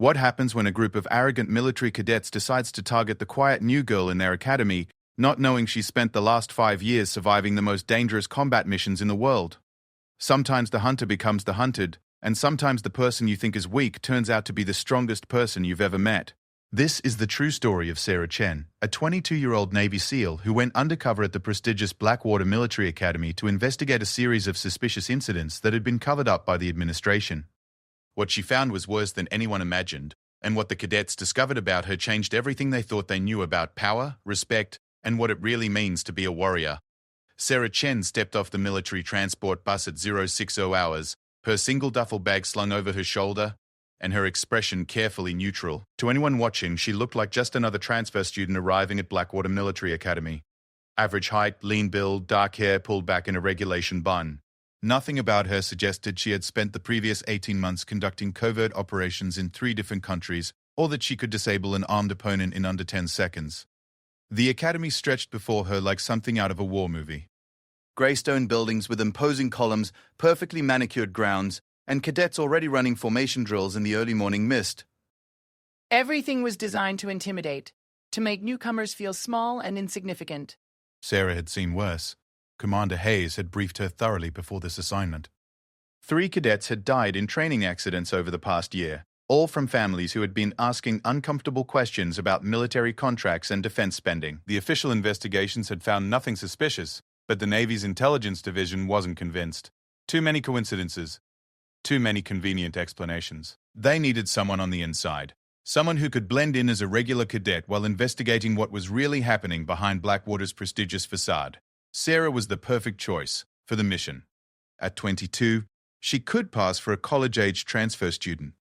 What happens when a group of arrogant military cadets decides to target the quiet new girl in their academy, not knowing she spent the last 5 years surviving the most dangerous combat missions in the world? Sometimes the hunter becomes the hunted, and sometimes the person you think is weak turns out to be the strongest person you've ever met. This is the true story of Sarah Chen, a 22-year-old Navy SEAL who went undercover at the prestigious Blackwater Military Academy to investigate a series of suspicious incidents that had been covered up by the administration. What she found was worse than anyone imagined, and what the cadets discovered about her changed everything they thought they knew about power, respect, and what it really means to be a warrior. Sarah Chen stepped off the military transport bus at 060 hours, her single duffel bag slung over her shoulder, and her expression carefully neutral. To anyone watching, she looked like just another transfer student arriving at Blackwater Military Academy. Average height, lean build, dark hair pulled back in a regulation bun. Nothing about her suggested she had spent the previous 18 months conducting covert operations in 3 different countries, or that she could disable an armed opponent in under 10 seconds. The academy stretched before her like something out of a war movie. Grey stone buildings with imposing columns, perfectly manicured grounds, and cadets already running formation drills in the early morning mist. Everything was designed to intimidate, to make newcomers feel small and insignificant. Sarah had seen worse. Commander Hayes had briefed her thoroughly before this assignment. 3 cadets had died in training accidents over the past year, all from families who had been asking uncomfortable questions about military contracts and defense spending. The official investigations had found nothing suspicious, but the Navy's intelligence division wasn't convinced. Too many coincidences. Too many convenient explanations. They needed someone on the inside. Someone who could blend in as a regular cadet while investigating what was really happening behind Blackwater's prestigious facade. Sarah was the perfect choice for the mission. At 22, she could pass for a college-age transfer student.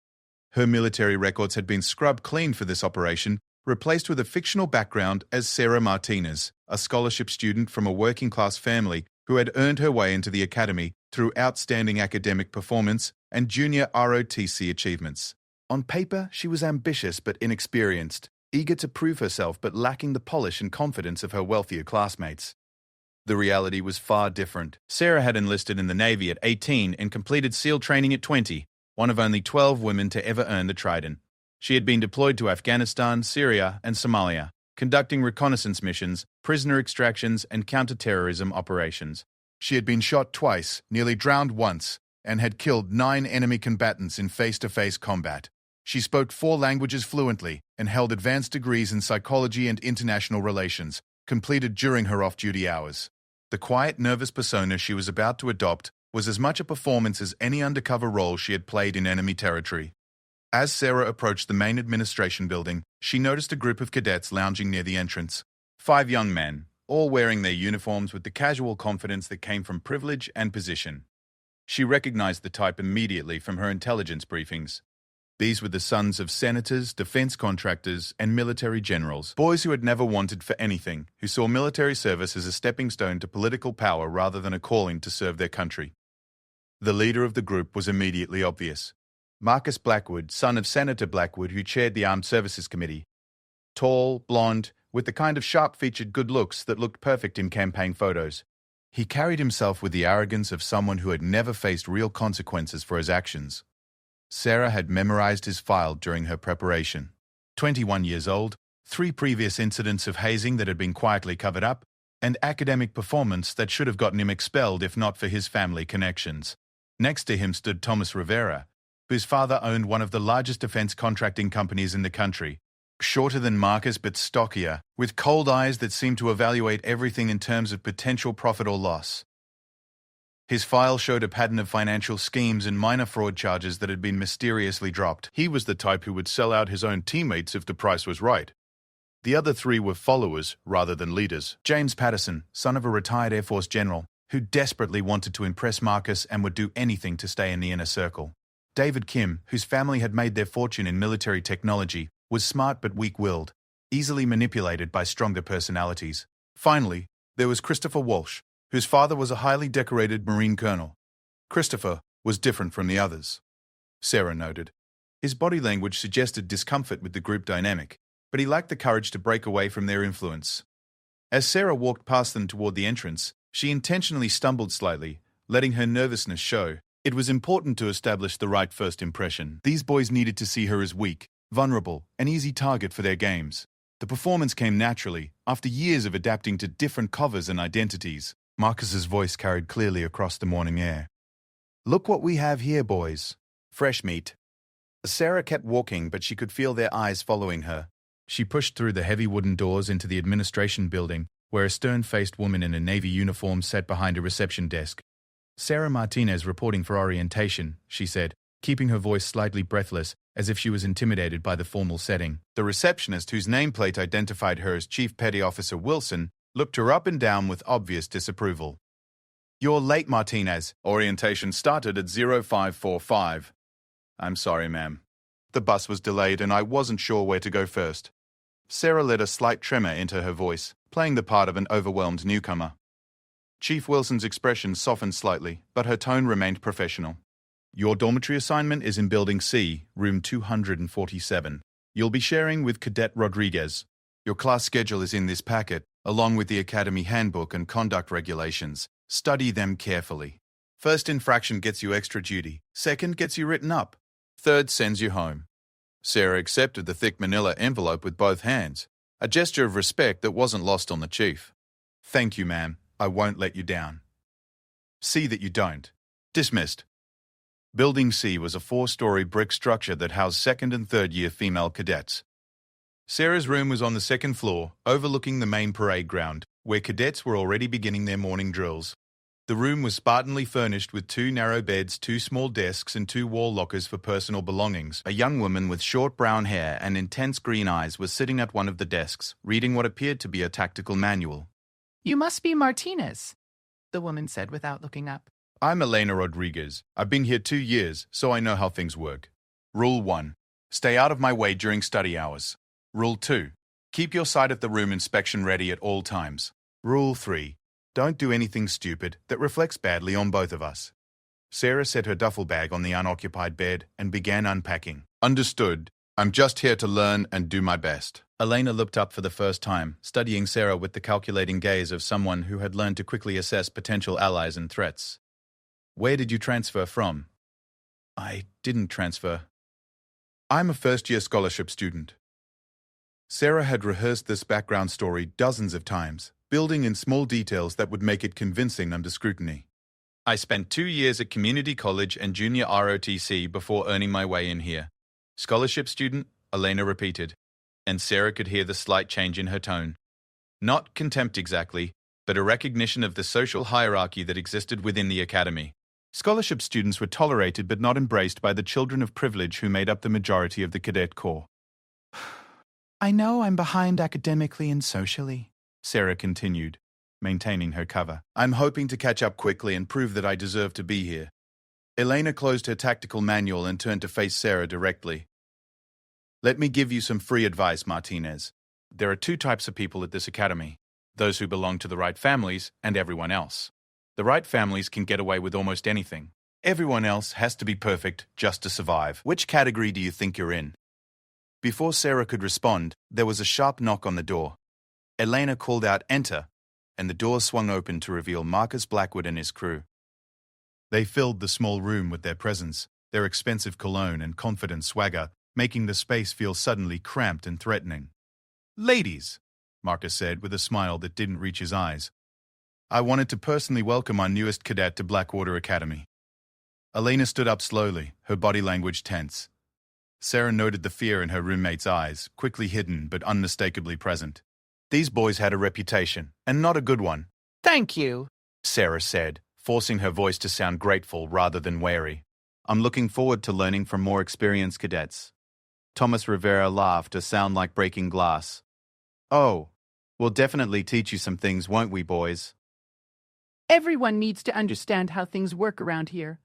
Her military records had been scrubbed clean for this operation, replaced with a fictional background as Sarah Martinez, a scholarship student from a working-class family who had earned her way into the academy through outstanding academic performance and junior ROTC achievements. On paper, she was ambitious but inexperienced, eager to prove herself but lacking the polish and confidence of her wealthier classmates. The reality was far different. Sarah had enlisted in the Navy at 18 and completed SEAL training at 20, one of only 12 women to ever earn the Trident. She had been deployed to Afghanistan, Syria, and Somalia, conducting reconnaissance missions, prisoner extractions, and counter-terrorism operations. She had been shot twice, nearly drowned once, and had killed 9 enemy combatants in face-to-face combat. She spoke 4 languages fluently and held advanced degrees in psychology and international relations, completed during her off-duty hours. The quiet, nervous persona she was about to adopt was as much a performance as any undercover role she had played in enemy territory. As Sarah approached the main administration building, she noticed a group of cadets lounging near the entrance. 5 young men, all wearing their uniforms with the casual confidence that came from privilege and position. She recognized the type immediately from her intelligence briefings. These were the sons of senators, defense contractors, and military generals, boys who had never wanted for anything, who saw military service as a stepping stone to political power rather than a calling to serve their country. The leader of the group was immediately obvious. Marcus Blackwood, son of Senator Blackwood, who chaired the Armed Services Committee. Tall, blonde, with the kind of sharp-featured good looks that looked perfect in campaign photos. He carried himself with the arrogance of someone who had never faced real consequences for his actions. Sarah had memorized his file during her preparation. 21 years old, 3 previous incidents of hazing that had been quietly covered up, and academic performance that should have gotten him expelled if not for his family connections. Next to him stood Thomas Rivera, whose father owned one of the largest defense contracting companies in the country. Shorter than Marcus but stockier, with cold eyes that seemed to evaluate everything in terms of potential profit or loss. His file showed a pattern of financial schemes and minor fraud charges that had been mysteriously dropped. He was the type who would sell out his own teammates if the price was right. The other 3 were followers rather than leaders. James Patterson, son of a retired Air Force general, who desperately wanted to impress Marcus and would do anything to stay in the inner circle. David Kim, whose family had made their fortune in military technology, was smart but weak-willed, easily manipulated by stronger personalities. Finally, there was Christopher Walsh, whose father was a highly decorated Marine colonel. Christopher was different from the others, Sarah noted. His body language suggested discomfort with the group dynamic, but he lacked the courage to break away from their influence. As Sarah walked past them toward the entrance, she intentionally stumbled slightly, letting her nervousness show. It was important to establish the right first impression. These boys needed to see her as weak, vulnerable, an easy target for their games. The performance came naturally, after years of adapting to different covers and identities. Marcus's voice carried clearly across the morning air. "Look what we have here, boys. Fresh meat." Sarah kept walking, but she could feel their eyes following her. She pushed through the heavy wooden doors into the administration building, where a stern-faced woman in a navy uniform sat behind a reception desk. "Sarah Martinez reporting for orientation," she said, keeping her voice slightly breathless, as if she was intimidated by the formal setting. The receptionist, whose nameplate identified her as Chief Petty Officer Wilson, looked her up and down with obvious disapproval. "You're late, Martinez. Orientation started at 0545. "I'm sorry, ma'am. The bus was delayed and I wasn't sure where to go first." Sarah let a slight tremor into her voice, playing the part of an overwhelmed newcomer. Chief Wilson's expression softened slightly, but her tone remained professional. "Your dormitory assignment is in Building C, room 247. You'll be sharing with Cadet Rodriguez. Your class schedule is in this packet, along with the Academy Handbook and conduct regulations. Study them carefully. First infraction gets you extra duty. Second gets you written up. Third sends you home." Sarah accepted the thick manila envelope with both hands, a gesture of respect that wasn't lost on the chief. "Thank you, ma'am. I won't let you down." "See that you don't." Dismissed. Building C was a 4-story brick structure that housed second and third-year female cadets. Sarah's room was on the second floor, overlooking the main parade ground, where cadets were already beginning their morning drills. The room was spartanly furnished with 2 narrow beds, 2 small desks, and 2 wall lockers for personal belongings. A young woman with short brown hair and intense green eyes was sitting at one of the desks, reading what appeared to be a tactical manual. "You must be Martinez," the woman said without looking up. "I'm Elena Rodriguez. I've been here 2 years, so I know how things work. Rule 1. Stay out of my way during study hours. Rule 2. Keep your side of the room inspection ready at all times. Rule 3. Don't do anything stupid that reflects badly on both of us." Sarah set her duffel bag on the unoccupied bed and began unpacking. "Understood. I'm just here to learn and do my best." Elena looked up for the first time, studying Sarah with the calculating gaze of someone who had learned to quickly assess potential allies and threats. "Where did you transfer from?" "I didn't transfer. I'm a first-year scholarship student." Sarah had rehearsed this background story dozens of times, building in small details that would make it convincing under scrutiny. "I spent 2 years at community college and junior ROTC before earning my way in here." "Scholarship student," Elena repeated, and Sarah could hear the slight change in her tone. Not contempt exactly, but a recognition of the social hierarchy that existed within the academy. Scholarship students were tolerated but not embraced by the children of privilege who made up the majority of the cadet corps. "I know I'm behind academically and socially," Sarah continued, maintaining her cover. "I'm hoping to catch up quickly and prove that I deserve to be here." Elena closed her tactical manual and turned to face Sarah directly. "Let me give you some free advice, Martinez. There are 2 types of people at this academy: those who belong to the right families and everyone else. The right families can get away with almost anything. Everyone else has to be perfect just to survive. Which category do you think you're in?" Before Sarah could respond, there was a sharp knock on the door. Elena called out, "Enter," and the door swung open to reveal Marcus Blackwood and his crew. They filled the small room with their presence, their expensive cologne and confident swagger, making the space feel suddenly cramped and threatening. "Ladies," Marcus said with a smile that didn't reach his eyes, "I wanted to personally welcome our newest cadet to Blackwater Academy." Elena stood up slowly, her body language tense. Sarah noted the fear in her roommate's eyes, quickly hidden but unmistakably present. These boys had a reputation, and not a good one. "Thank you," Sarah said, forcing her voice to sound grateful rather than wary. "I'm looking forward to learning from more experienced cadets." Thomas Rivera laughed to sound like breaking glass. "Oh, we'll definitely teach you some things, won't we, boys?" "Everyone needs to understand how things work around here,"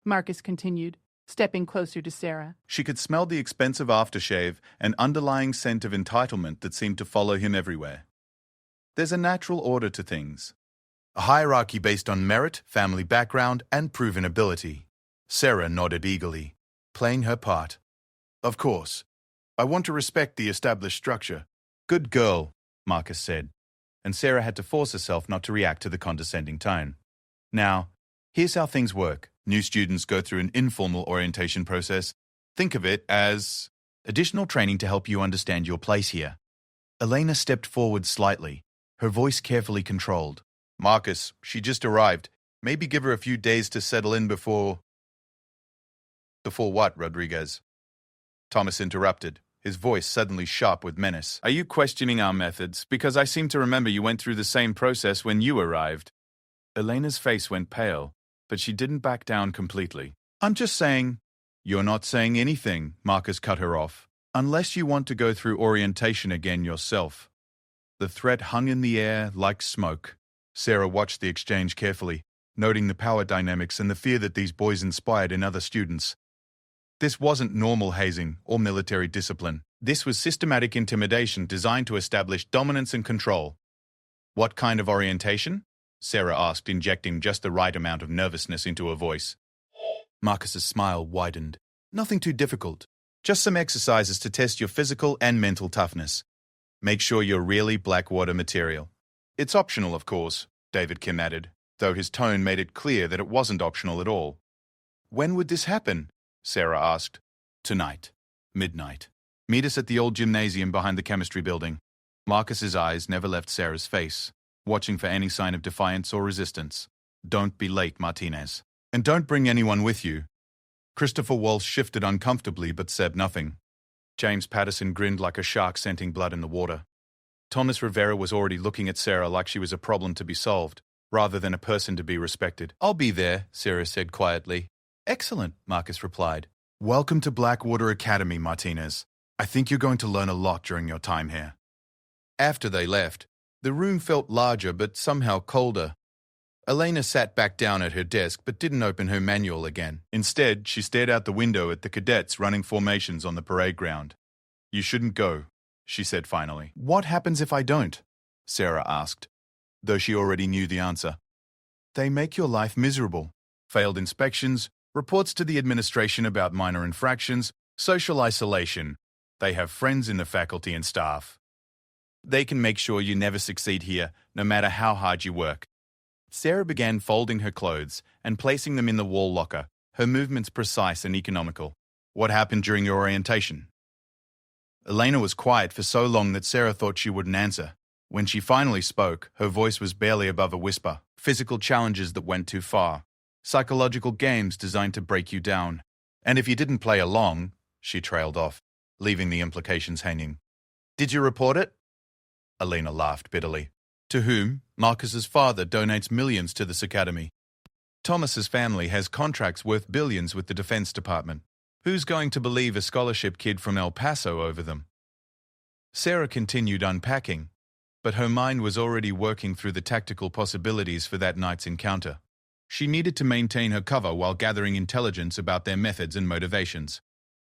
Marcus continued, stepping closer to Sarah. She could smell the expensive aftershave and underlying scent of entitlement that seemed to follow him everywhere. "There's a natural order to things. A hierarchy based on merit, family background, and proven ability." Sarah nodded eagerly, playing her part. "Of course. I want to respect the established structure." "Good girl," Marcus said, and Sarah had to force herself not to react to the condescending tone. "Now, Here's how things work. New students go through an informal orientation process. Think of it as additional training to help you understand your place here. Elena stepped forward slightly, her voice carefully controlled. Marcus, she just arrived. Maybe give her a few days to settle in before... Before what, Rodriguez? Thomas interrupted, his voice suddenly sharp with menace. Are you questioning our methods? Because I seem to remember you went through the same process when you arrived. Elena's face went pale, but she didn't back down completely. I'm just saying... You're not saying anything, Marcus cut her off. Unless you want to go through orientation again yourself. The threat hung in the air like smoke. Sarah watched the exchange carefully, noting the power dynamics and the fear that these boys inspired in other students. This wasn't normal hazing or military discipline. This was systematic intimidation designed to establish dominance and control. What kind of orientation? Sarah asked, injecting just the right amount of nervousness into her voice. Marcus's smile widened. Nothing too difficult. Just some exercises to test your physical and mental toughness. Make sure you're really Blackwater material. It's optional, of course, David Kim added, though his tone made it clear that it wasn't optional at all. When would this happen? Sarah asked. Tonight. Midnight. Meet us at the old gymnasium behind the chemistry building. Marcus's eyes never left Sarah's face, watching for any sign of defiance or resistance. Don't be late, Martinez. And don't bring anyone with you. Christopher Walsh shifted uncomfortably but said nothing. James Patterson grinned like a shark scenting blood in the water. Thomas Rivera was already looking at Sarah like she was a problem to be solved, rather than a person to be respected. I'll be there, Sarah said quietly. Excellent, Marcus replied. Welcome to Blackwater Academy, Martinez. I think you're going to learn a lot during your time here. After they left, the room felt larger but somehow colder. Elena sat back down at her desk but didn't open her manual again. Instead, she stared out the window at the cadets running formations on the parade ground. You shouldn't go, she said finally. What happens if I don't? Sarah asked, though she already knew the answer. They make your life miserable. Failed inspections, reports to the administration about minor infractions, social isolation. They have friends in the faculty and staff. They can make sure you never succeed here, no matter how hard you work. Sarah began folding her clothes and placing them in the wall locker, her movements precise and economical. What happened during your orientation? Elena was quiet for so long that Sarah thought she wouldn't answer. When she finally spoke, her voice was barely above a whisper. Physical challenges that went too far. Psychological games designed to break you down. And if you didn't play along, she trailed off, leaving the implications hanging. Did you report it? Elena laughed bitterly. To whom? Marcus's father donates millions to this academy. Thomas's family has contracts worth billions with the Defense Department. Who's going to believe a scholarship kid from El Paso over them? Sarah continued unpacking, but her mind was already working through the tactical possibilities for that night's encounter. She needed to maintain her cover while gathering intelligence about their methods and motivations.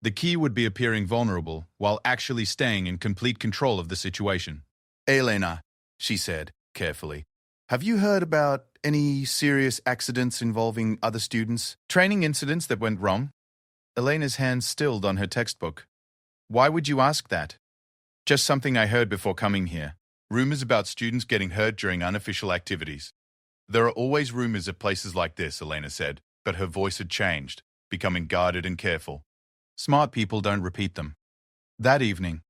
The key would be appearing vulnerable while actually staying in complete control of the situation. Elena, she said, carefully, have you heard about any serious accidents involving other students? Training incidents that went wrong? Elena's hand stilled on her textbook. Why would you ask that? Just something I heard before coming here. Rumors about students getting hurt during unofficial activities. There are always rumors at places like this, Elena said, but her voice had changed, becoming guarded and careful. Smart people don't repeat them. That evening,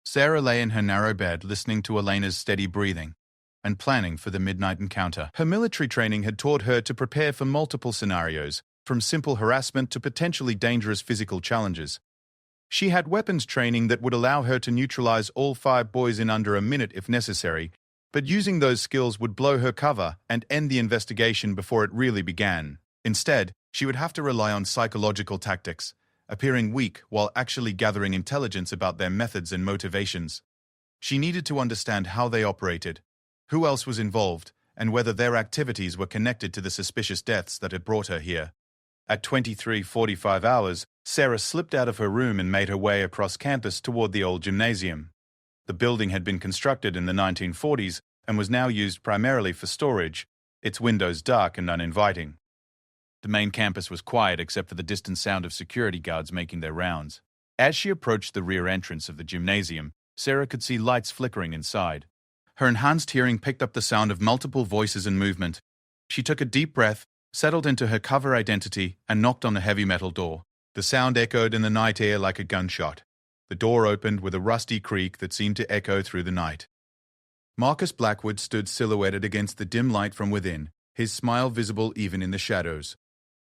Sarah lay in her narrow bed listening to Elena's steady breathing and planning for the midnight encounter. Her military training had taught her to prepare for multiple scenarios, from simple harassment to potentially dangerous physical challenges. She had weapons training that would allow her to neutralize all 5 boys in under a minute if necessary, but using those skills would blow her cover and end the investigation before it really began. Instead, she would have to rely on psychological tactics, appearing weak while actually gathering intelligence about their methods and motivations. She needed to understand how they operated, who else was involved, and whether their activities were connected to the suspicious deaths that had brought her here. At 23:45 hours, Sarah slipped out of her room and made her way across campus toward the old gymnasium. The building had been constructed in the 1940s and was now used primarily for storage, its windows dark and uninviting. The main campus was quiet except for the distant sound of security guards making their rounds. As she approached the rear entrance of the gymnasium, Sarah could see lights flickering inside. Her enhanced hearing picked up the sound of multiple voices and movement. She took a deep breath settled into her cover identity, and knocked on a heavy metal door. The sound echoed in the night air like a gunshot. The door opened with a rusty creak that seemed to echo through the night. Marcus Blackwood stood silhouetted against the dim light from within, his smile visible even in the shadows.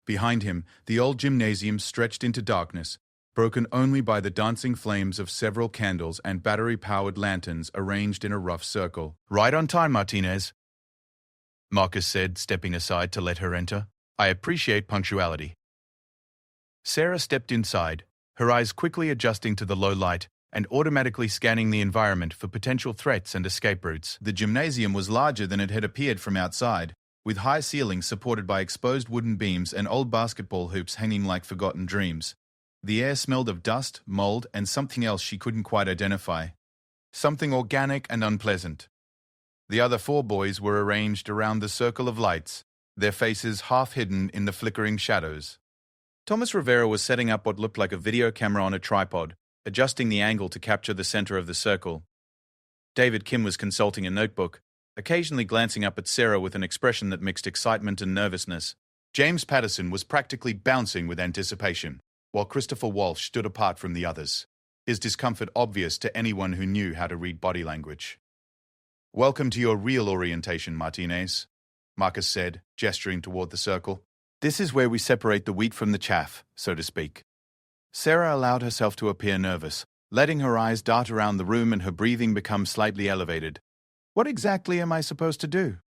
Behind him, the old gymnasium stretched into darkness, broken only by the dancing flames of several candles and battery-powered lanterns arranged in a rough circle. "Right on time, Martinez," Marcus said, stepping aside to let her enter. "I appreciate punctuality." Sarah stepped inside, her eyes quickly adjusting to the low light and automatically scanning the environment for potential threats and escape routes. The gymnasium was larger than it had appeared from outside, with high ceilings supported by exposed wooden beams and old basketball hoops hanging like forgotten dreams. The air smelled of dust, mold, and something else she couldn't quite identify. Something organic and unpleasant. The other 4 boys were arranged around the circle of lights, their faces half hidden in the flickering shadows. Thomas Rivera was setting up what looked like a video camera on a tripod, adjusting the angle to capture the center of the circle. David Kim was consulting a notebook, occasionally glancing up at Sarah with an expression that mixed excitement and nervousness. James Patterson was practically bouncing with anticipation, while Christopher Walsh stood apart from the others, his discomfort obvious to anyone who knew how to read body language. "Welcome to your real orientation, Martinez," Marcus said, gesturing toward the circle. "This is where we separate the wheat from the chaff, so to speak." Sarah allowed herself to appear nervous, letting her eyes dart around the room and her breathing become slightly elevated. "What exactly am I supposed to do?"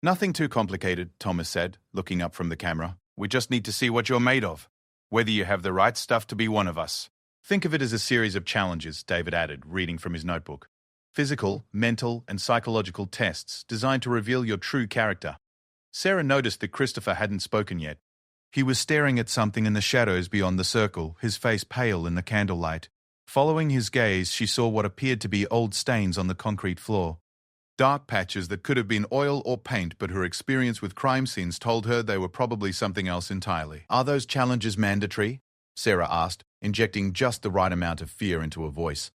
"Nothing too complicated," Thomas said, looking up from the camera. "We just need to see what you're made of, whether you have the right stuff to be one of us." "Think of it as a series of challenges," David added, reading from his notebook. "Physical, mental, and psychological tests designed to reveal your true character." Sarah noticed that Christopher hadn't spoken yet. He was staring at something in the shadows beyond the circle, his face pale in the candlelight. Following his gaze, she saw what appeared to be old stains on the concrete floor. Dark patches that could have been oil or paint, but her experience with crime scenes told her they were probably something else entirely. "Are those challenges mandatory?" Sarah asked, injecting just the right amount of fear into her voice.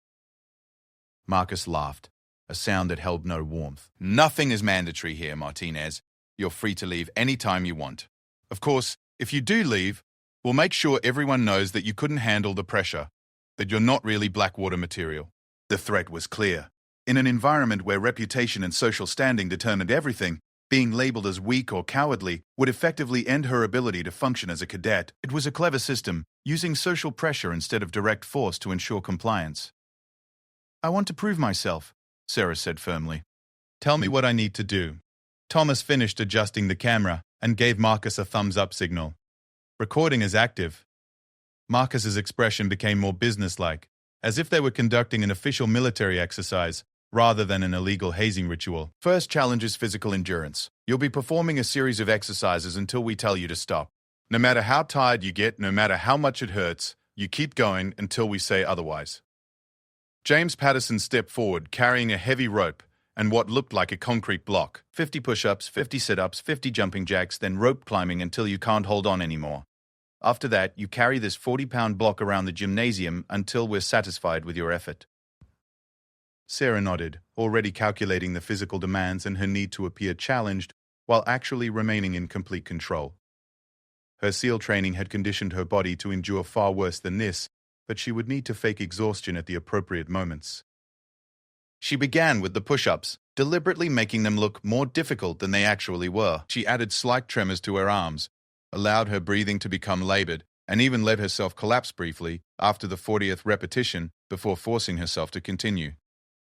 Marcus laughed, a sound that held no warmth. "Nothing is mandatory here, Martinez. You're free to leave any time you want. Of course, if you do leave, we'll make sure everyone knows that you couldn't handle the pressure, that you're not really Blackwater material." The threat was clear. In an environment where reputation and social standing determined everything, being labeled as weak or cowardly would effectively end her ability to function as a cadet. It was a clever system, using social pressure instead of direct force to ensure compliance. "I want to prove myself," Sarah said firmly. "Tell me what I need to do." Thomas finished adjusting the camera and gave Marcus a thumbs-up signal. Recording is active. Marcus's expression became more businesslike, as if they were conducting an official military exercise rather than an illegal hazing ritual. "First challenge is physical endurance. You'll be performing a series of exercises until we tell you to stop. No matter how tired you get, no matter how much it hurts, you keep going until we say otherwise." James Patterson stepped forward, carrying a heavy rope and what looked like a concrete block. 50 push-ups, 50 sit-ups, 50 jumping jacks, then rope climbing until you can't hold on anymore. After that, you carry this 40-pound block around the gymnasium until we're satisfied with your effort. Sarah nodded, already calculating the physical demands and her need to appear challenged while actually remaining in complete control. Her SEAL training had conditioned her body to endure far worse than this, but she would need to fake exhaustion at the appropriate moments. She began with the push-ups, deliberately making them look more difficult than they actually were. She added slight tremors to her arms, allowed her breathing to become labored, and even let herself collapse briefly after the 40th repetition before forcing herself to continue.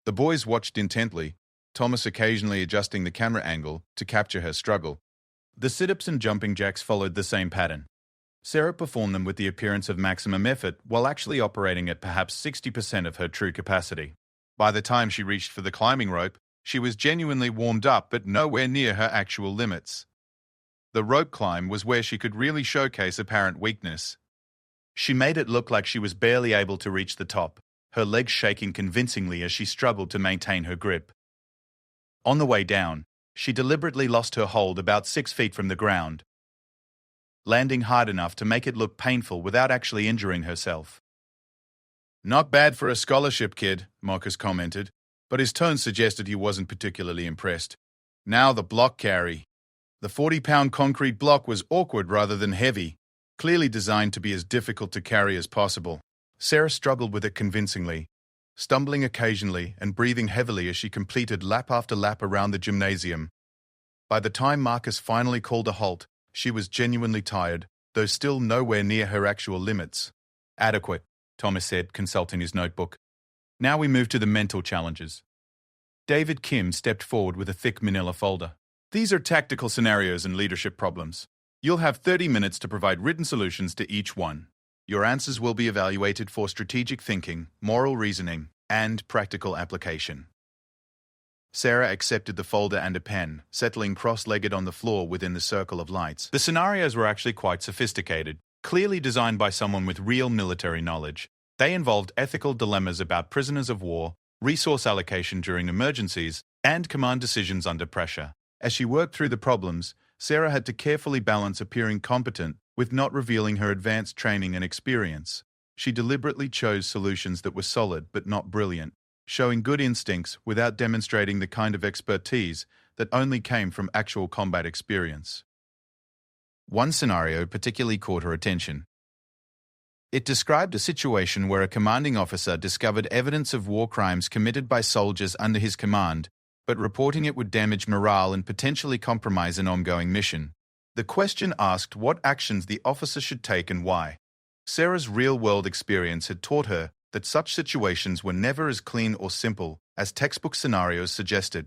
The boys watched intently, Thomas occasionally adjusting the camera angle to capture her struggle. The sit-ups and jumping jacks followed the same pattern. Sarah performed them with the appearance of maximum effort while actually operating at perhaps 60% of her true capacity. By the time she reached for the climbing rope, she was genuinely warmed up but nowhere near her actual limits. The rope climb was where she could really showcase apparent weakness. She made it look like she was barely able to reach the top, her legs shaking convincingly as she struggled to maintain her grip. On the way down, she deliberately lost her hold about 6 feet from the ground, landing hard enough to make it look painful without actually injuring herself. "Not bad for a scholarship kid," Marcus commented, but his tone suggested he wasn't particularly impressed. "Now the block carry." The 40-pound concrete block was awkward rather than heavy, clearly designed to be as difficult to carry as possible. Sarah struggled with it convincingly, stumbling occasionally and breathing heavily as she completed lap after lap around the gymnasium. By the time Marcus finally called a halt, she was genuinely tired, though still nowhere near her actual limits. Adequate, Thomas said, consulting his notebook. Now we move to the mental challenges. David Kim stepped forward with a thick manila folder. These are tactical scenarios and leadership problems. You'll have 30 minutes to provide written solutions to each one. Your answers will be evaluated for strategic thinking, moral reasoning, and practical application. Sarah accepted the folder and a pen, settling cross-legged on the floor within the circle of lights. The scenarios were actually quite sophisticated, clearly designed by someone with real military knowledge. They involved ethical dilemmas about prisoners of war, resource allocation during emergencies, and command decisions under pressure. As she worked through the problems, Sarah had to carefully balance appearing competent with not revealing her advanced training and experience. She deliberately chose solutions that were solid but not brilliant, showing good instincts without demonstrating the kind of expertise that only came from actual combat experience. One scenario particularly caught her attention. It described a situation where a commanding officer discovered evidence of war crimes committed by soldiers under his command, but reporting it would damage morale and potentially compromise an ongoing mission. The question asked what actions the officer should take and why. Sarah's real-world experience had taught her that such situations were never as clean or simple as textbook scenarios suggested.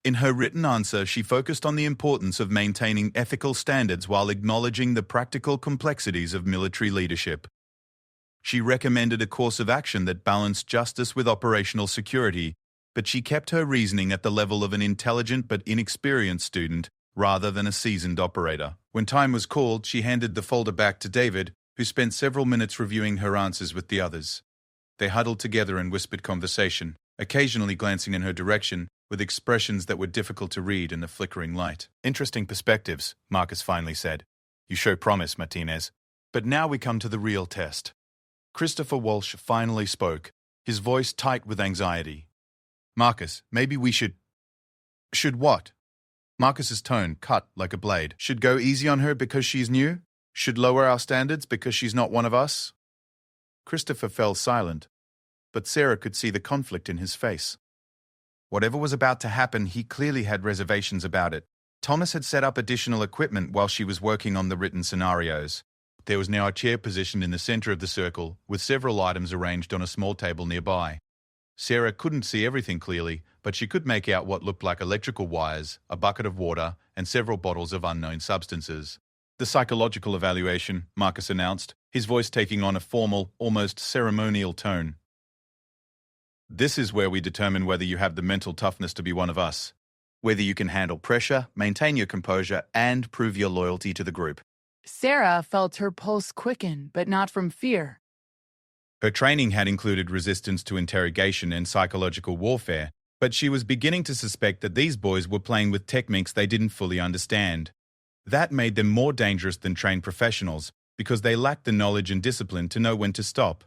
In her written answer, she focused on the importance of maintaining ethical standards while acknowledging the practical complexities of military leadership. She recommended a course of action that balanced justice with operational security, but she kept her reasoning at the level of an intelligent but inexperienced student rather than a seasoned operator. When time was called, she handed the folder back to David, who spent several minutes reviewing her answers with the others. They huddled together in whispered conversation, occasionally glancing in her direction, with expressions that were difficult to read in the flickering light. Interesting perspectives, Marcus finally said. You show promise, Martinez. But now we come to the real test. Christopher Walsh finally spoke, his voice tight with anxiety. Marcus, maybe we should... Should what? Marcus's tone cut like a blade. Should go easy on her because she's new? Should lower our standards because she's not one of us? Christopher fell silent, but Sarah could see the conflict in his face. Whatever was about to happen, he clearly had reservations about it. Thomas had set up additional equipment while she was working on the written scenarios. There was now a chair positioned in the center of the circle, with several items arranged on a small table nearby. Sarah couldn't see everything clearly, but she could make out what looked like electrical wires, a bucket of water, and several bottles of unknown substances. The psychological evaluation, Marcus announced, his voice taking on a formal, almost ceremonial tone. This is where we determine whether you have the mental toughness to be one of us, whether you can handle pressure, maintain your composure, and prove your loyalty to the group. Sarah felt her pulse quicken, but not from fear. Her training had included resistance to interrogation and psychological warfare, but she was beginning to suspect that these boys were playing with techniques they didn't fully understand. That made them more dangerous than trained professionals, because they lacked the knowledge and discipline to know when to stop.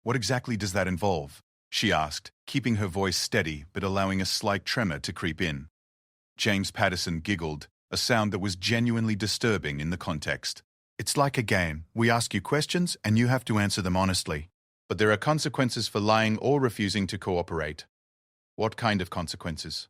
What exactly does that involve? She asked, keeping her voice steady but allowing a slight tremor to creep in. James Patterson giggled, a sound that was genuinely disturbing in the context. It's like a game. We ask you questions and you have to answer them honestly. But there are consequences for lying or refusing to cooperate. What kind of consequences?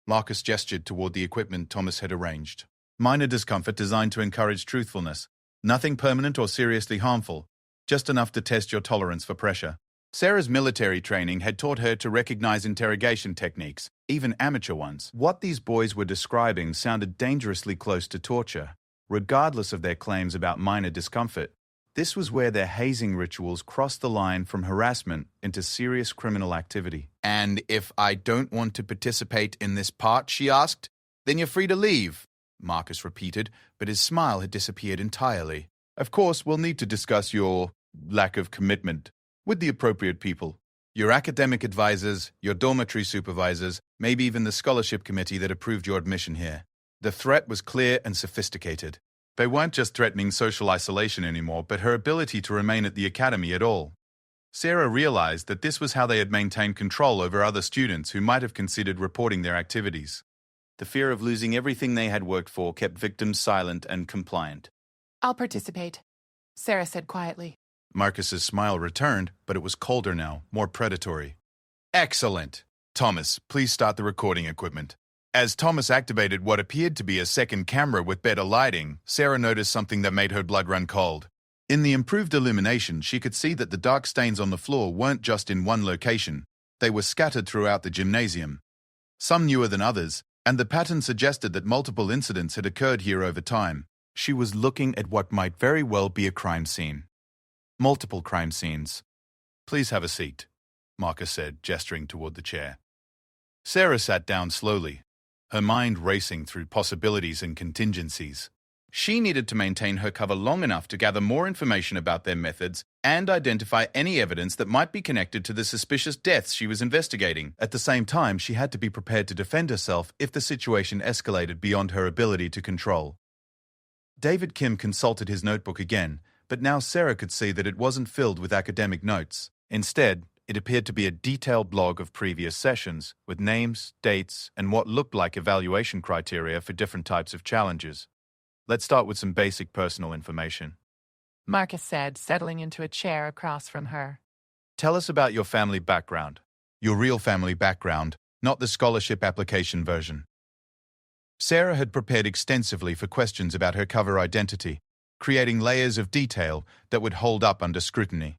Marcus gestured toward the equipment Thomas had arranged. Minor discomfort designed to encourage truthfulness. Nothing permanent or seriously harmful, just enough to test your tolerance for pressure. Sarah's military training had taught her to recognize interrogation techniques, even amateur ones. What these boys were describing sounded dangerously close to torture, regardless of their claims about minor discomfort. This was where their hazing rituals crossed the line from harassment into serious criminal activity. And if I don't want to participate in this part, she asked, then you're free to leave, Marcus repeated, but his smile had disappeared entirely. Of course, we'll need to discuss your lack of commitment with the appropriate people. Your academic advisors, your dormitory supervisors, maybe even the scholarship committee that approved your admission here. The threat was clear and sophisticated. They weren't just threatening social isolation anymore, but her ability to remain at the academy at all. Sarah realized that this was how they had maintained control over other students who might have considered reporting their activities. The fear of losing everything they had worked for kept victims silent and compliant. I'll participate, Sarah said quietly. Marcus's smile returned, but it was colder now, more predatory. Excellent! Thomas, please start the recording equipment. As Thomas activated what appeared to be a second camera with better lighting, Sarah noticed something that made her blood run cold. In the improved illumination, she could see that the dark stains on the floor weren't just in one location. They were scattered throughout the gymnasium. Some newer than others, and the pattern suggested that multiple incidents had occurred here over time. She was looking at what might very well be a crime scene. Multiple crime scenes. Please have a seat, Marcus said, gesturing toward the chair. Sarah sat down slowly, her mind racing through possibilities and contingencies. She needed to maintain her cover long enough to gather more information about their methods and identify any evidence that might be connected to the suspicious deaths she was investigating. At the same time, she had to be prepared to defend herself if the situation escalated beyond her ability to control. David Kim consulted his notebook again, but now Sarah could see that it wasn't filled with academic notes. Instead, it appeared to be a detailed blog of previous sessions, with names, dates, and what looked like evaluation criteria for different types of challenges. Let's start with some basic personal information, Marcus said, settling into a chair across from her. Tell us about your family background. Your real family background, not the scholarship application version. Sarah had prepared extensively for questions about her cover identity, creating layers of detail that would hold up under scrutiny.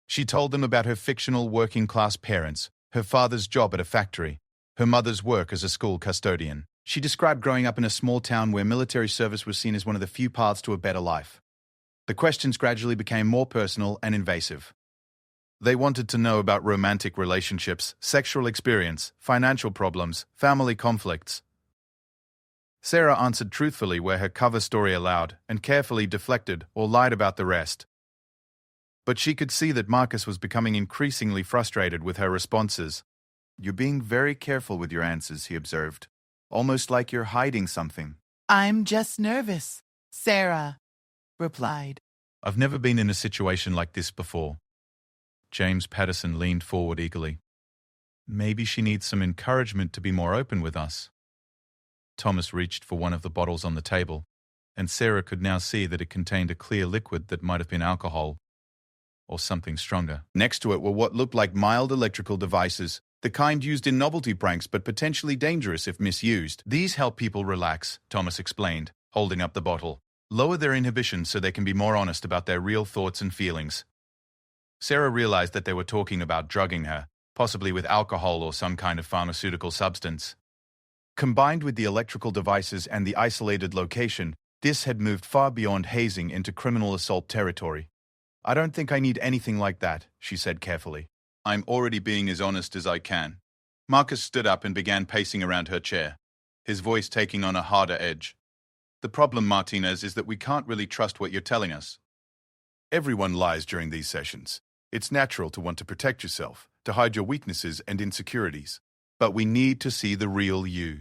She told them about her fictional working-class parents, her father's job at a factory, her mother's work as a school custodian. She described growing up in a small town where military service was seen as one of the few paths to a better life. The questions gradually became more personal and invasive. They wanted to know about romantic relationships, sexual experience, financial problems, family conflicts. Sarah answered truthfully where her cover story allowed and carefully deflected or lied about the rest. But she could see that Marcus was becoming increasingly frustrated with her responses. You're being very careful with your answers, he observed. Almost like you're hiding something. I'm just nervous, Sarah replied. I've never been in a situation like this before. James Patterson leaned forward eagerly. Maybe she needs some encouragement to be more open with us. Thomas reached for one of the bottles on the table, and Sarah could now see that it contained a clear liquid that might have been alcohol or something stronger. Next to it were what looked like mild electrical devices, the kind used in novelty pranks but potentially dangerous if misused. These help people relax, Thomas explained, holding up the bottle. Lower their inhibitions so they can be more honest about their real thoughts and feelings. Sarah realized that they were talking about drugging her, possibly with alcohol or some kind of pharmaceutical substance. Combined with the electrical devices and the isolated location, this had moved far beyond hazing into criminal assault territory. I don't think I need anything like that, she said carefully. I'm already being as honest as I can. Marcus stood up and began pacing around her chair, his voice taking on a harder edge. The problem, Martinez, is that we can't really trust what you're telling us. Everyone lies during these sessions. It's natural to want to protect yourself, to hide your weaknesses and insecurities. But we need to see the real you.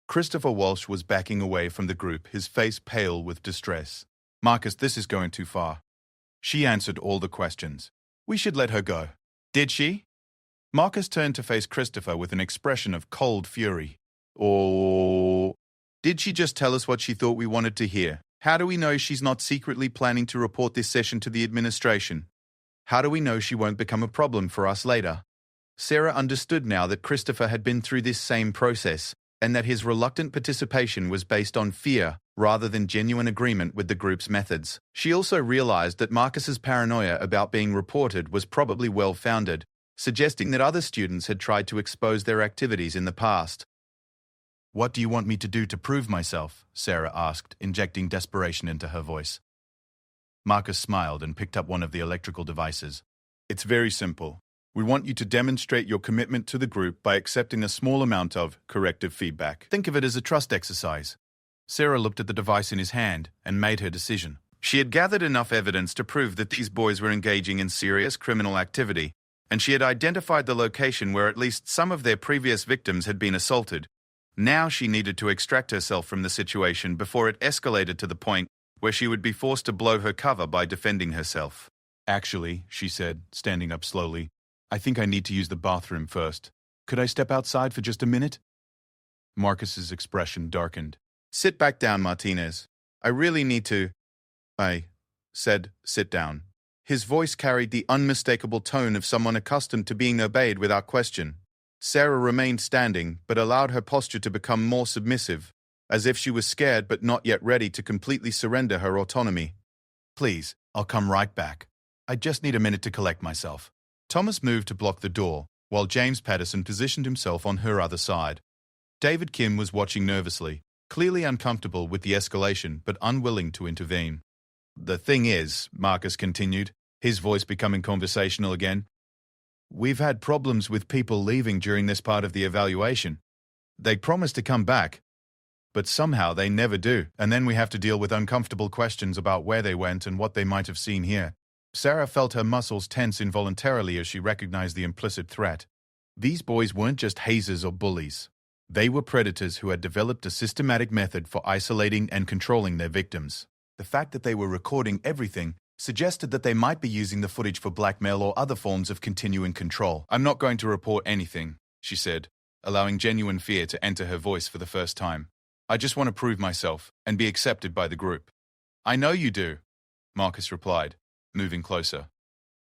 Christopher Walsh was backing away from the group, his face pale with distress. Marcus, this is going too far. She answered all the questions. We should let her go. Did she? Marcus turned to face Christopher with an expression of cold fury. Or did she just tell us what she thought we wanted to hear? How do we know she's not secretly planning to report this session to the administration? How do we know she won't become a problem for us later? Sarah understood now that Christopher had been through this same process, and that his reluctant participation was based on fear rather than genuine agreement with the group's methods. She also realized that Marcus's paranoia about being reported was probably well-founded, suggesting that other students had tried to expose their activities in the past. What do you want me to do to prove myself? Sarah asked, injecting desperation into her voice. Marcus smiled and picked up one of the electrical devices. It's very simple. We want you to demonstrate your commitment to the group by accepting a small amount of corrective feedback. Think of it as a trust exercise. Sarah looked at the device in his hand and made her decision. She had gathered enough evidence to prove that these boys were engaging in serious criminal activity, and she had identified the location where at least some of their previous victims had been assaulted. Now she needed to extract herself from the situation before it escalated to the point where she would be forced to blow her cover by defending herself. Actually, she said, standing up slowly, I think I need to use the bathroom first. Could I step outside for just a minute? Marcus's expression darkened. Sit back down, Martinez. I really need to. I said, sit down. His voice carried the unmistakable tone of someone accustomed to being obeyed without question. Sarah remained standing, but allowed her posture to become more submissive, as if she was scared but not yet ready to completely surrender her autonomy. Please, I'll come right back. I just need a minute to collect myself. Thomas moved to block the door, while James Patterson positioned himself on her other side. David Kim was watching nervously, clearly uncomfortable with the escalation but unwilling to intervene. The thing is, Marcus continued, his voice becoming conversational again, we've had problems with people leaving during this part of the evaluation. They promise to come back, but somehow they never do, and then we have to deal with uncomfortable questions about where they went and what they might have seen here. Sarah felt her muscles tense involuntarily as she recognized the implicit threat. These boys weren't just hazers or bullies. They were predators who had developed a systematic method for isolating and controlling their victims. The fact that they were recording everything suggested that they might be using the footage for blackmail or other forms of continuing control. I'm not going to report anything, she said, allowing genuine fear to enter her voice for the first time. I just want to prove myself and be accepted by the group. I know you do, Marcus replied, moving closer.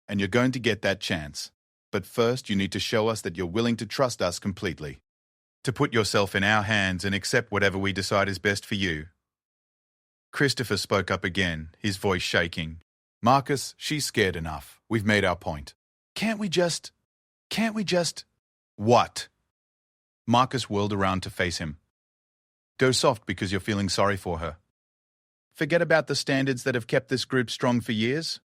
And you're going to get that chance. But first you need to show us that you're willing to trust us completely. To put yourself in our hands and accept whatever we decide is best for you. Christopher spoke up again, his voice shaking. Marcus, she's scared enough. We've made our point. Can't we just... What? Marcus whirled around to face him. Go soft because you're feeling sorry for her. Forget about the standards that have kept this group strong for years.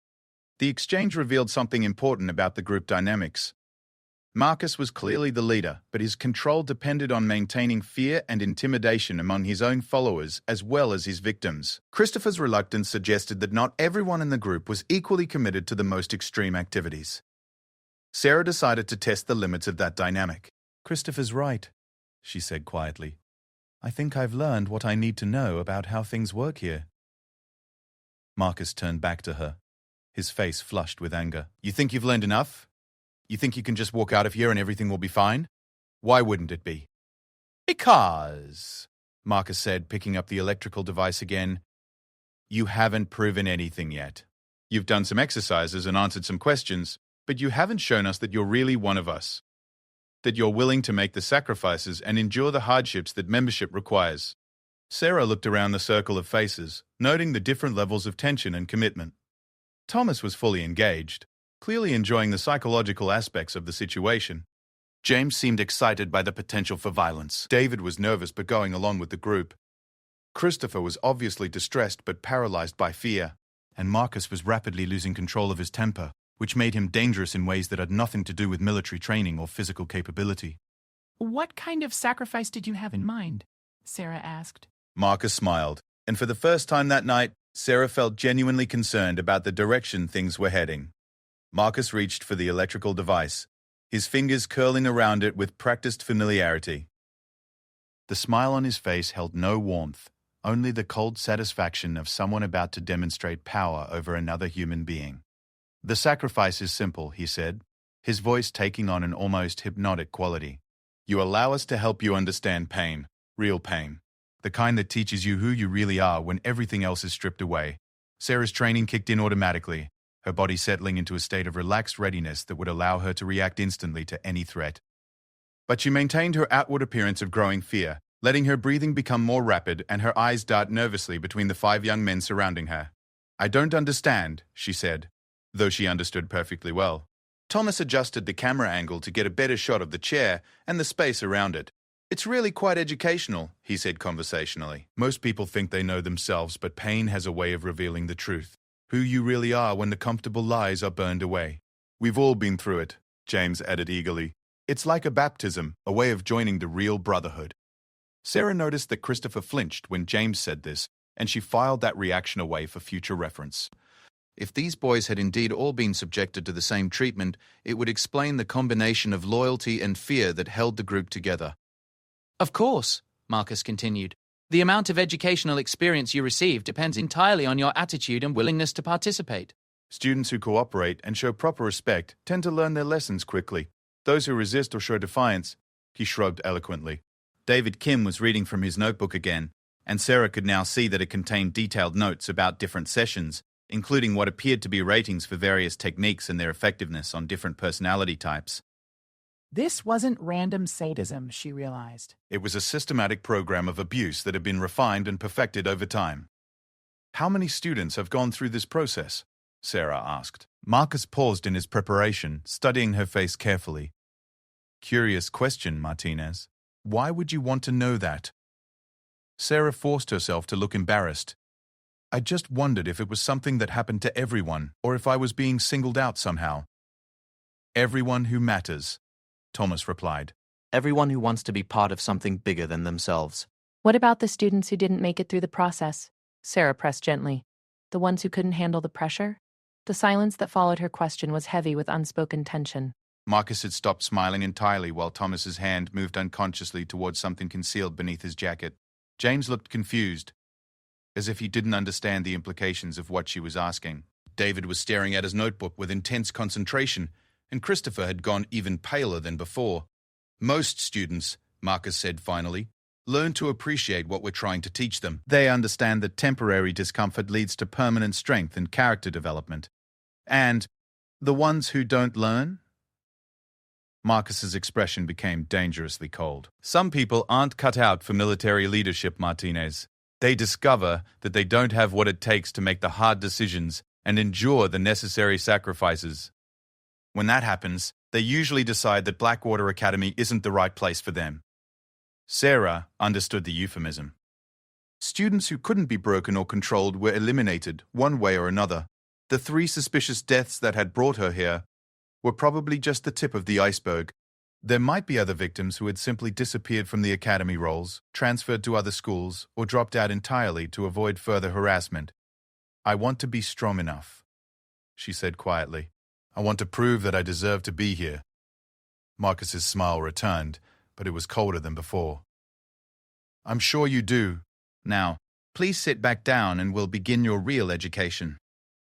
The exchange revealed something important about the group dynamics. Marcus was clearly the leader, but his control depended on maintaining fear and intimidation among his own followers as well as his victims. Christopher's reluctance suggested that not everyone in the group was equally committed to the most extreme activities. Sarah decided to test the limits of that dynamic. Christopher's right, she said quietly. I think I've learned what I need to know about how things work here. Marcus turned back to her, his face flushed with anger. You think you've learned enough? You think you can just walk out of here and everything will be fine? Why wouldn't it be? Because, Marcus said, picking up the electrical device again, you haven't proven anything yet. You've done some exercises and answered some questions, but you haven't shown us that you're really one of us. That you're willing to make the sacrifices and endure the hardships that membership requires. Sarah looked around the circle of faces, noting the different levels of tension and commitment. Thomas was fully engaged, clearly enjoying the psychological aspects of the situation. James seemed excited by the potential for violence. David was nervous but going along with the group. Christopher was obviously distressed but paralyzed by fear. And Marcus was rapidly losing control of his temper, which made him dangerous in ways that had nothing to do with military training or physical capability. What kind of sacrifice did you have in mind? Sarah asked. Marcus smiled, and for the first time that night, Sarah felt genuinely concerned about the direction things were heading. Marcus reached for the electrical device, his fingers curling around it with practiced familiarity. The smile on his face held no warmth, only the cold satisfaction of someone about to demonstrate power over another human being. The sacrifice is simple, he said, his voice taking on an almost hypnotic quality. You allow us to help you understand pain, real pain, the kind that teaches you who you really are when everything else is stripped away. Sarah's training kicked in automatically, her body settling into a state of relaxed readiness that would allow her to react instantly to any threat. But she maintained her outward appearance of growing fear, letting her breathing become more rapid and her eyes dart nervously between the 5 young men surrounding her. I don't understand, she said, though she understood perfectly well. Thomas adjusted the camera angle to get a better shot of the chair and the space around it. It's really quite educational, he said conversationally. Most people think they know themselves, but pain has a way of revealing the truth. Who you really are when the comfortable lies are burned away. We've all been through it, James added eagerly. It's like a baptism, a way of joining the real brotherhood. Sarah noticed that Christopher flinched when James said this, and she filed that reaction away for future reference. If these boys had indeed all been subjected to the same treatment, it would explain the combination of loyalty and fear that held the group together. Of course, Marcus continued. The amount of educational experience you receive depends entirely on your attitude and willingness to participate. Students who cooperate and show proper respect tend to learn their lessons quickly. Those who resist or show defiance, he shrugged eloquently. David Kim was reading from his notebook again, and Sarah could now see that it contained detailed notes about different sessions, including what appeared to be ratings for various techniques and their effectiveness on different personality types. This wasn't random sadism, she realized. It was a systematic program of abuse that had been refined and perfected over time. How many students have gone through this process? Sarah asked. Marcus paused in his preparation, studying her face carefully. Curious question, Martinez. Why would you want to know that? Sarah forced herself to look embarrassed. I just wondered if it was something that happened to everyone, or if I was being singled out somehow. Everyone who matters, Thomas replied. Everyone who wants to be part of something bigger than themselves. What about the students who didn't make it through the process? Sarah pressed gently. The ones who couldn't handle the pressure? The silence that followed her question was heavy with unspoken tension. Marcus had stopped smiling entirely while Thomas's hand moved unconsciously towards something concealed beneath his jacket. James looked confused, as if he didn't understand the implications of what she was asking. David was staring at his notebook with intense concentration, and Christopher had gone even paler than before. Most students, Marcus said finally, learn to appreciate what we're trying to teach them. They understand that temporary discomfort leads to permanent strength and character development. And the ones who don't learn? Marcus's expression became dangerously cold. Some people aren't cut out for military leadership, Martinez. They discover that they don't have what it takes to make the hard decisions and endure the necessary sacrifices. When that happens, they usually decide that Blackwater Academy isn't the right place for them. Sarah understood the euphemism. Students who couldn't be broken or controlled were eliminated, one way or another. The 3 suspicious deaths that had brought her here were probably just the tip of the iceberg. There might be other victims who had simply disappeared from the academy rolls, transferred to other schools, or dropped out entirely to avoid further harassment. I want to be strong enough, she said quietly. I want to prove that I deserve to be here. Marcus's smile returned, but it was colder than before. I'm sure you do. Now, please sit back down and we'll begin your real education.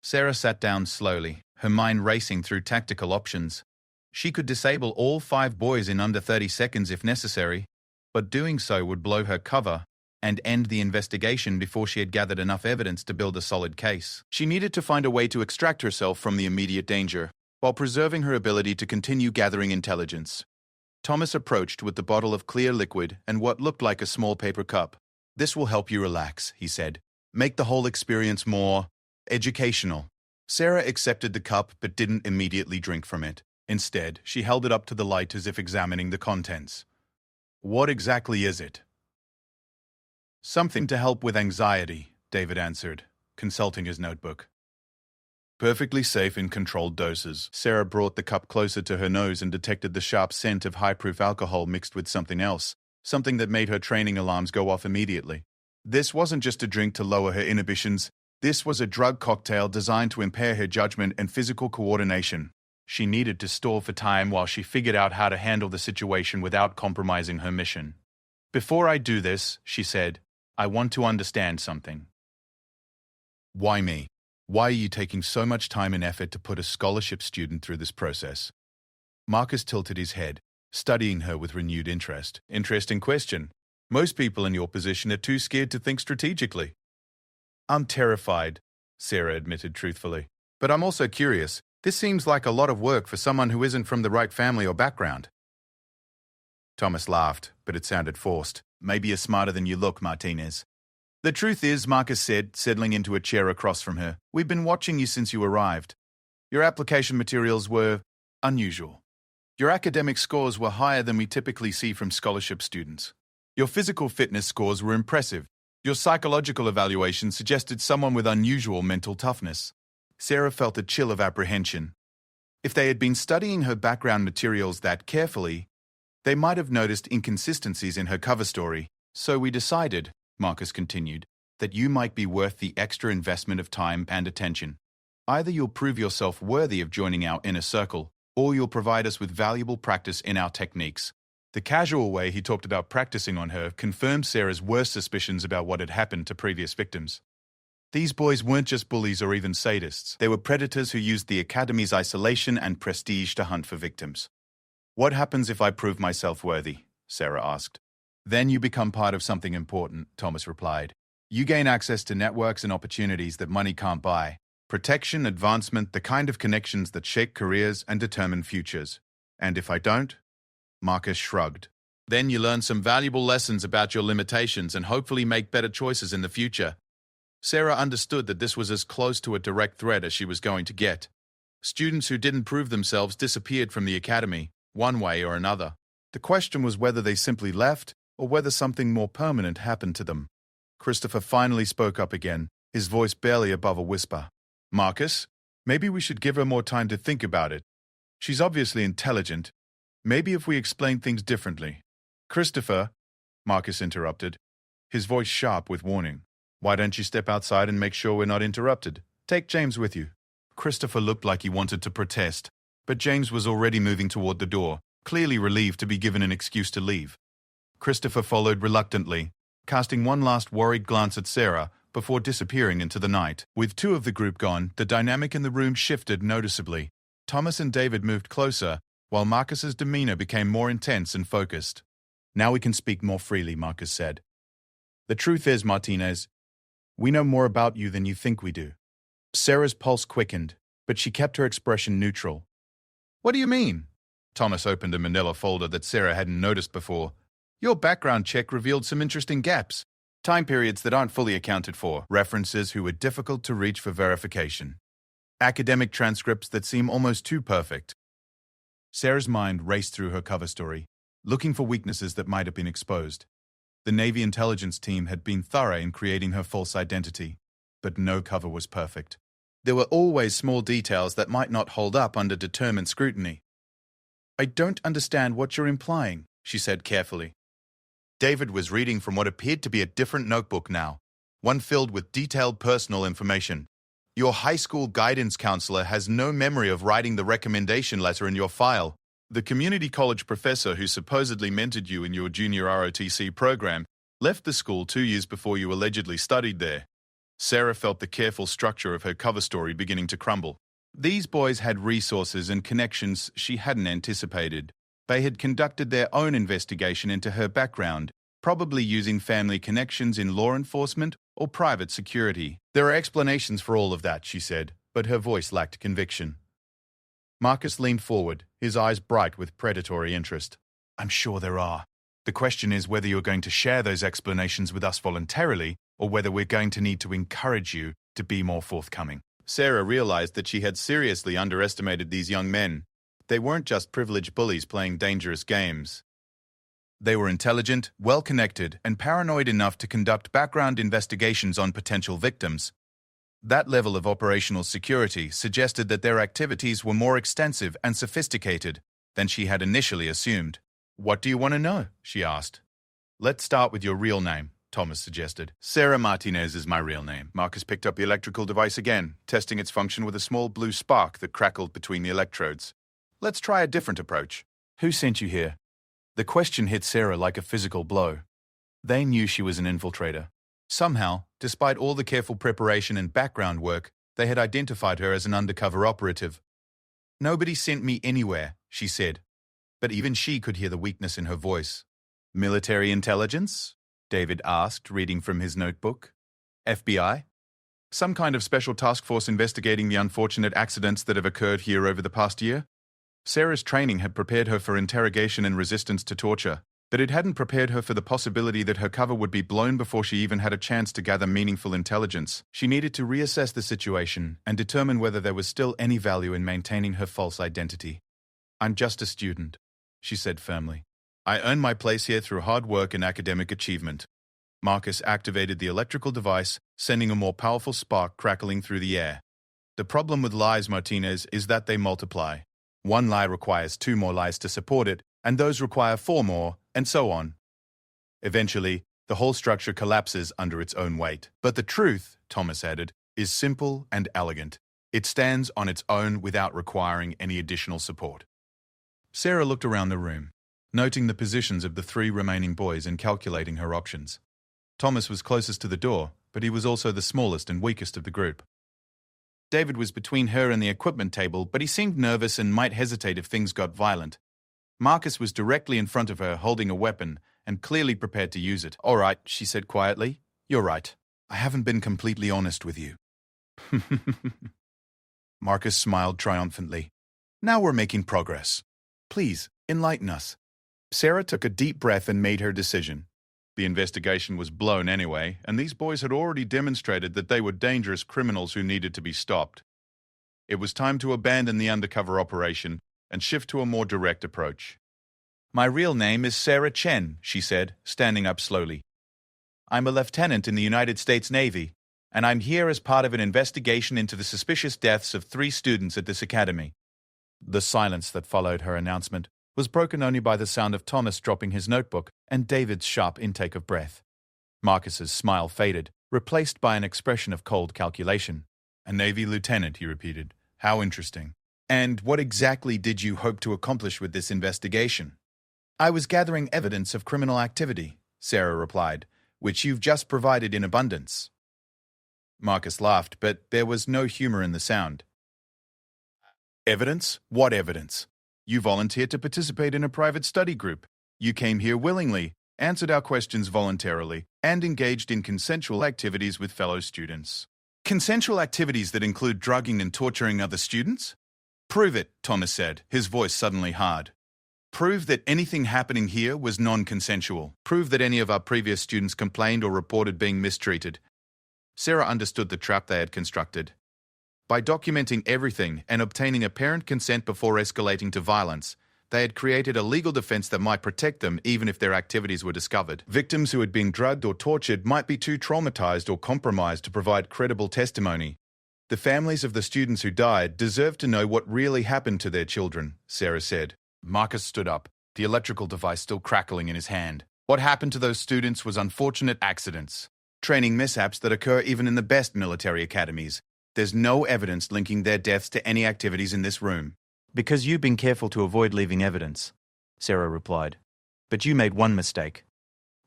Sarah sat down slowly, her mind racing through tactical options. She could disable all 5 boys in under 30 seconds if necessary, but doing so would blow her cover and end the investigation before she had gathered enough evidence to build a solid case. She needed to find a way to extract herself from the immediate danger, while preserving her ability to continue gathering intelligence. Thomas approached with the bottle of clear liquid and what looked like a small paper cup. This will help you relax, he said. Make the whole experience more educational. Sarah accepted the cup but didn't immediately drink from it. Instead, she held it up to the light as if examining the contents. What exactly is it? Something to help with anxiety, David answered, consulting his notebook. Perfectly safe in controlled doses. Sarah brought the cup closer to her nose and detected the sharp scent of high-proof alcohol mixed with something else, something that made her training alarms go off immediately. This wasn't just a drink to lower her inhibitions. This was a drug cocktail designed to impair her judgment and physical coordination. She needed to stall for time while she figured out how to handle the situation without compromising her mission. Before I do this, she said, I want to understand something. Why me? Why are you taking so much time and effort to put a scholarship student through this process? Marcus tilted his head, studying her with renewed interest. Interesting question. Most people in your position are too scared to think strategically. I'm terrified, Sarah admitted truthfully. But I'm also curious. This seems like a lot of work for someone who isn't from the right family or background. Thomas laughed, but it sounded forced. Maybe you're smarter than you look, Martinez. The truth is, Marcus said, settling into a chair across from her, we've been watching you since you arrived. Your application materials were unusual. Your academic scores were higher than we typically see from scholarship students. Your physical fitness scores were impressive. Your psychological evaluation suggested someone with unusual mental toughness. Sarah felt a chill of apprehension. If they had been studying her background materials that carefully, they might have noticed inconsistencies in her cover story. So we decided, Marcus continued, that you might be worth the extra investment of time and attention. Either you'll prove yourself worthy of joining our inner circle, or you'll provide us with valuable practice in our techniques. The casual way he talked about practicing on her confirmed Sarah's worst suspicions about what had happened to previous victims. These boys weren't just bullies or even sadists. They were predators who used the academy's isolation and prestige to hunt for victims. What happens if I prove myself worthy? Sarah asked. Then you become part of something important, Thomas replied. You gain access to networks and opportunities that money can't buy. Protection, advancement, the kind of connections that shape careers and determine futures. And if I don't? Marcus shrugged. Then you learn some valuable lessons about your limitations and hopefully make better choices in the future. Sarah understood that this was as close to a direct threat as she was going to get. Students who didn't prove themselves disappeared from the academy, one way or another. The question was whether they simply left or whether something more permanent happened to them. Christopher finally spoke up again, his voice barely above a whisper. Marcus, maybe we should give her more time to think about it. She's obviously intelligent. Maybe if we explain things differently. Christopher, Marcus interrupted, his voice sharp with warning. Why don't you step outside and make sure we're not interrupted? Take James with you. Christopher looked like he wanted to protest, but James was already moving toward the door, clearly relieved to be given an excuse to leave. Christopher followed reluctantly, casting one last worried glance at Sarah before disappearing into the night. With two of the group gone, the dynamic in the room shifted noticeably. Thomas and David moved closer, while Marcus's demeanor became more intense and focused. Now we can speak more freely, Marcus said. The truth is, Martinez, we know more about you than you think we do. Sarah's pulse quickened, but she kept her expression neutral. What do you mean? Thomas opened a manila folder that Sarah hadn't noticed before. Your background check revealed some interesting gaps. Time periods that aren't fully accounted for, references who were difficult to reach for verification. Academic transcripts that seem almost too perfect. Sarah's mind raced through her cover story, looking for weaknesses that might have been exposed. The Navy intelligence team had been thorough in creating her false identity, but no cover was perfect. There were always small details that might not hold up under determined scrutiny. I don't understand what you're implying, she said carefully. David was reading from what appeared to be a different notebook now, one filled with detailed personal information. Your high school guidance counselor has no memory of writing the recommendation letter in your file. The community college professor who supposedly mentored you in your junior ROTC program left the school 2 years before you allegedly studied there. Sarah felt the careful structure of her cover story beginning to crumble. These boys had resources and connections she hadn't anticipated. They had conducted their own investigation into her background, probably using family connections in law enforcement or private security. There are explanations for all of that, she said, but her voice lacked conviction. Marcus leaned forward, his eyes bright with predatory interest. I'm sure there are. The question is whether you're going to share those explanations with us voluntarily or whether we're going to need to encourage you to be more forthcoming. Sarah realized that she had seriously underestimated these young men. They weren't just privileged bullies playing dangerous games. They were intelligent, well-connected, and paranoid enough to conduct background investigations on potential victims. That level of operational security suggested that their activities were more extensive and sophisticated than she had initially assumed. What do you want to know? She asked. Let's start with your real name, Thomas suggested. Sarah Martinez is my real name. Marcus picked up the electrical device again, testing its function with a small blue spark that crackled between the electrodes. Let's try a different approach. Who sent you here? The question hit Sarah like a physical blow. They knew she was an infiltrator. Somehow, despite all the careful preparation and background work, they had identified her as an undercover operative. Nobody sent me anywhere, she said, but even she could hear the weakness in her voice. Military intelligence? David asked, reading from his notebook. FBI? Some kind of special task force investigating the unfortunate accidents that have occurred here over the past year? Sarah's training had prepared her for interrogation and resistance to torture, but it hadn't prepared her for the possibility that her cover would be blown before she even had a chance to gather meaningful intelligence. She needed to reassess the situation and determine whether there was still any value in maintaining her false identity. I'm just a student, she said firmly. I earned my place here through hard work and academic achievement. Marcus activated the electrical device, sending a more powerful spark crackling through the air. The problem with lies, Martinez, is that they multiply. One lie requires 2 more lies to support it, and those require 4 more, and so on. Eventually, the whole structure collapses under its own weight. But the truth, Thomas added, is simple and elegant. It stands on its own without requiring any additional support. Sarah looked around the room, noting the positions of the 3 remaining boys and calculating her options. Thomas was closest to the door, but he was also the smallest and weakest of the group. David was between her and the equipment table, but he seemed nervous and might hesitate if things got violent. Marcus was directly in front of her, holding a weapon, and clearly prepared to use it. "All right," she said quietly. "You're right. I haven't been completely honest with you." Marcus smiled triumphantly. "Now we're making progress. Please, enlighten us." Sarah took a deep breath and made her decision. The investigation was blown anyway, and these boys had already demonstrated that they were dangerous criminals who needed to be stopped. It was time to abandon the undercover operation and shift to a more direct approach. "My real name is Sarah Chen," she said, standing up slowly. "I'm a lieutenant in the United States Navy, and I'm here as part of an investigation into the suspicious deaths of 3 students at this academy." The silence that followed her announcement was broken only by the sound of Thomas dropping his notebook and David's sharp intake of breath. Marcus's smile faded, replaced by an expression of cold calculation. "A Navy lieutenant," he repeated. "How interesting. And what exactly did you hope to accomplish with this investigation?" "I was gathering evidence of criminal activity," Sarah replied, "which you've just provided in abundance." Marcus laughed, but there was no humor in the sound. "Evidence? What evidence? You volunteered to participate in a private study group. You came here willingly, answered our questions voluntarily, and engaged in consensual activities with fellow students." "Consensual activities that include drugging and torturing other students?" "Prove it," Thomas said, his voice suddenly hard. "Prove that anything happening here was non-consensual. Prove that any of our previous students complained or reported being mistreated." Sarah understood the trap they had constructed. By documenting everything and obtaining apparent consent before escalating to violence, they had created a legal defense that might protect them even if their activities were discovered. Victims who had been drugged or tortured might be too traumatized or compromised to provide credible testimony. The families of the students who died deserved to know what really happened to their children, Sarah said. Marcus stood up, the electrical device still crackling in his hand. What happened to those students was unfortunate accidents, training mishaps that occur even in the best military academies. There's no evidence linking their deaths to any activities in this room. "Because you've been careful to avoid leaving evidence," Sarah replied. "But you made one mistake."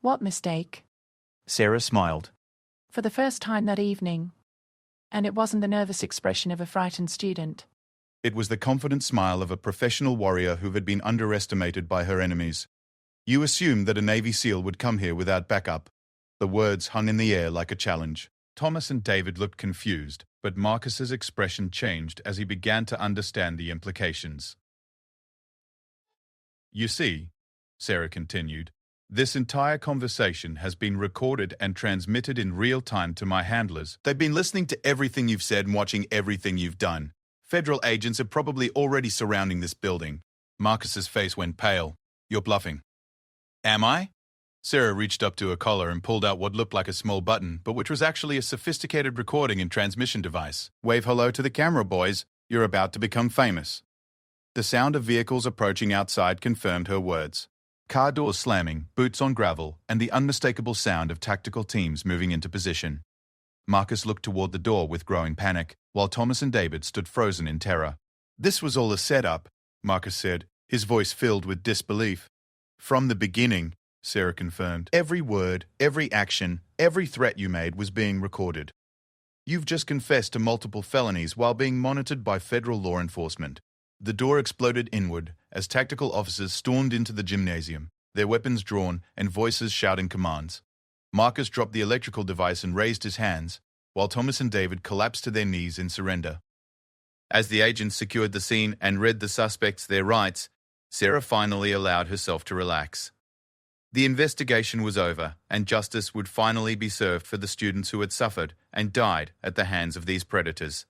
What mistake? Sarah smiled. For the first time that evening. And it wasn't the nervous expression of a frightened student. It was the confident smile of a professional warrior who had been underestimated by her enemies. "You assumed that a Navy SEAL would come here without backup." The words hung in the air like a challenge. Thomas and David looked confused, but Marcus's expression changed as he began to understand the implications. "You see," Sarah continued, "this entire conversation has been recorded and transmitted in real time to my handlers. They've been listening to everything you've said and watching everything you've done. Federal agents are probably already surrounding this building." Marcus's face went pale. "You're bluffing." "Am I?" Sarah reached up to her collar and pulled out what looked like a small button, but which was actually a sophisticated recording and transmission device. "Wave hello to the camera, boys. You're about to become famous." The sound of vehicles approaching outside confirmed her words. Car doors slamming, boots on gravel, and the unmistakable sound of tactical teams moving into position. Marcus looked toward the door with growing panic, while Thomas and David stood frozen in terror. "This was all a setup," Marcus said, his voice filled with disbelief. "From the beginning," Sarah confirmed. "Every word, every action, every threat you made was being recorded. You've just confessed to multiple felonies while being monitored by federal law enforcement." The door exploded inward as tactical officers stormed into the gymnasium, their weapons drawn and voices shouting commands. Marcus dropped the electrical device and raised his hands, while Thomas and David collapsed to their knees in surrender. As the agents secured the scene and read the suspects their rights, Sarah finally allowed herself to relax. The investigation was over, and justice would finally be served for the students who had suffered and died at the hands of these predators.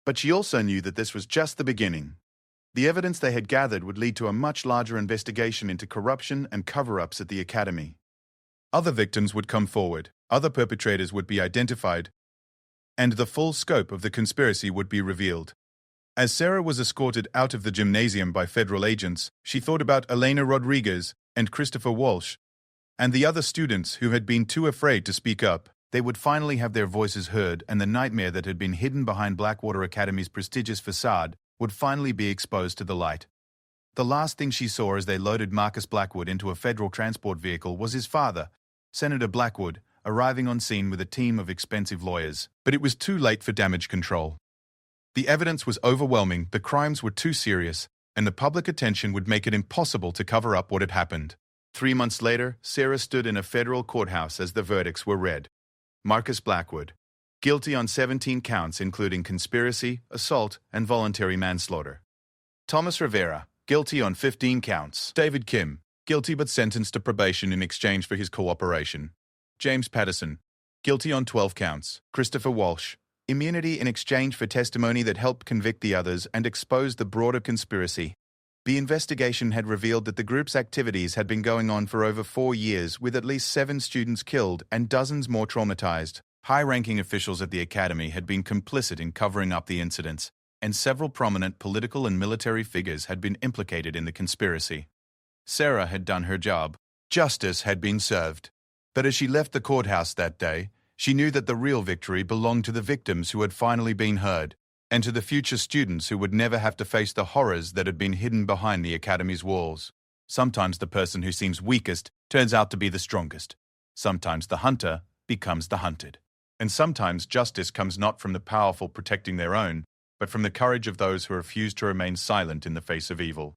But she also knew that this was just the beginning. The evidence they had gathered would lead to a much larger investigation into corruption and cover-ups at the academy. Other victims would come forward, other perpetrators would be identified, and the full scope of the conspiracy would be revealed. As Sarah was escorted out of the gymnasium by federal agents, she thought about Elena Rodriguez and Christopher Walsh, and the other students who had been too afraid to speak up. They would finally have their voices heard, and the nightmare that had been hidden behind Blackwater Academy's prestigious facade would finally be exposed to the light. The last thing she saw as they loaded Marcus Blackwood into a federal transport vehicle was his father, Senator Blackwood, arriving on scene with a team of expensive lawyers. But it was too late for damage control. The evidence was overwhelming, the crimes were too serious, and the public attention would make it impossible to cover up what had happened. 3 months later, Sarah stood in a federal courthouse as the verdicts were read. Marcus Blackwood, guilty on 17 counts including conspiracy, assault, and voluntary manslaughter. Thomas Rivera, guilty on 15 counts. David Kim, guilty but sentenced to probation in exchange for his cooperation. James Patterson, guilty on 12 counts. Christopher Walsh, immunity in exchange for testimony that helped convict the others and expose the broader conspiracy. The investigation had revealed that the group's activities had been going on for over 4 years, with at least 7 students killed and dozens more traumatized. High-ranking officials at the academy had been complicit in covering up the incidents, and several prominent political and military figures had been implicated in the conspiracy. Sarah had done her job. Justice had been served. But as she left the courthouse that day, she knew that the real victory belonged to the victims who had finally been heard, and to the future students who would never have to face the horrors that had been hidden behind the academy's walls. Sometimes the person who seems weakest turns out to be the strongest. Sometimes the hunter becomes the hunted. And sometimes justice comes not from the powerful protecting their own, but from the courage of those who refuse to remain silent in the face of evil.